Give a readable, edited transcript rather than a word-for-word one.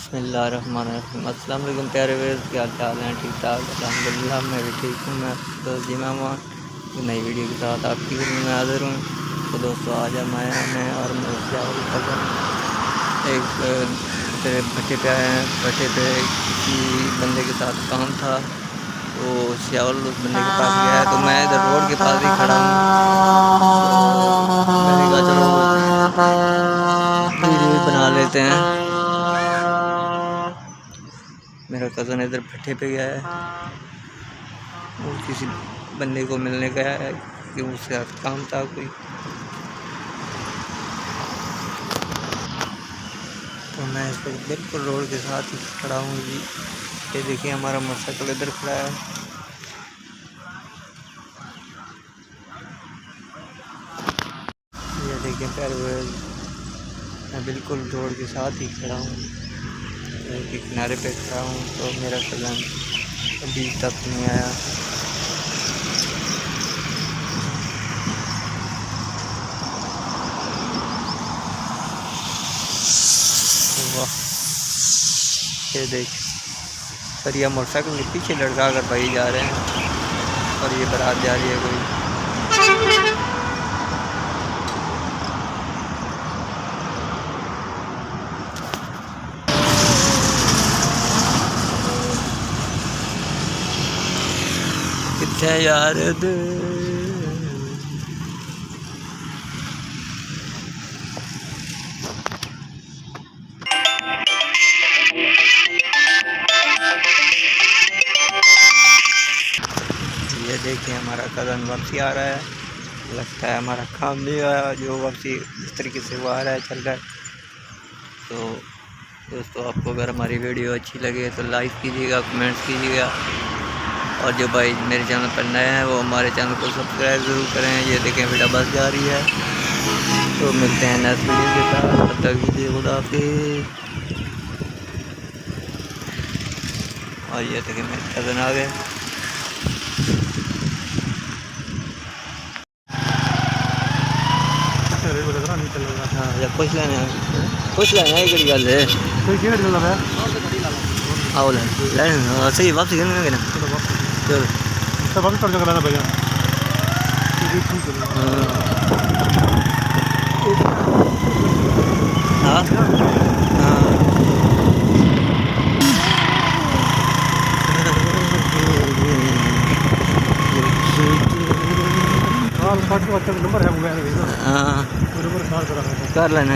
बिस्मिल्लाहिर्रहमानिर्रहीम। अस्सलाम वालेकुम प्यारे व्यूअर्स, क्या चाल हैं? ठीक ठाक अल्हम्दुलिल्लाह, मैं भी ठीक हूँ। मैं तो जिमा हुआ नई वीडियो के साथ आपकी खिदमत में हाज़िर हूँ। तो दोस्तों, आज हम आए हैं मैं और मेरे चावल कज़न एक भट्टे पे आए हैं। भट्टे पे किसी बंदे के साथ काम था, तो चावल उस बंदे के पास गया है। तो मैं इधर रोड के पास ही खड़ा हूँ, तो मैंने कहा चलो वीडियो बना लेते हैं। मेरा कज़न इधर भट्टे पे गया है, वो किसी बंदे को मिलने गया है कि उसके साथ काम था कोई। तो मैं इस वक्त बिल्कुल रोड के साथ ही खड़ा हूँ जी। ये देखिए हमारा मोटरसाइकिल इधर खड़ा है। ये देखिए प्यारे व्यूअर्स, मैं बिल्कुल रोड के साथ ही खड़ा हूँ, रोड के किनारे पे खड़ा हूँ। तो मेरा कज़न अभी तक नहीं आया। वाह, ये देख सर, यह मोटरसाइकिल के पीछे लड़का कर भाई जा रहे हैं और ये बारात जा रही है कोई। कितने यार ये देखिए हमारा कज़न वापसी आ रहा है। लगता है हमारा काम नहीं हुआ, जो वापसी इस तरीके से वो आ रहा है, चल रहा है। तो दोस्तों, आपको अगर हमारी वीडियो अच्छी लगे तो लाइक कीजिएगा, कमेंट्स कीजिएगा, और जो भाई मेरे चैनल पर नए हैं वो हमारे चैनल को सब्सक्राइब ज़रूर करें। ये देखें बेटा बस जा रही है। तो मिलते हैं नेक्स्ट वीडियो के साथ, तब तक कीजिए खुदा हाफिज़। और ये देखें मेरे कज़न आ गए। हाँ या पूछ लेना है कड़ी गल है आओ ले सही वापसी करने ना चलो वापस कर जाना भैया। हाँ हाँ नंबर है वो हाँ कर लेना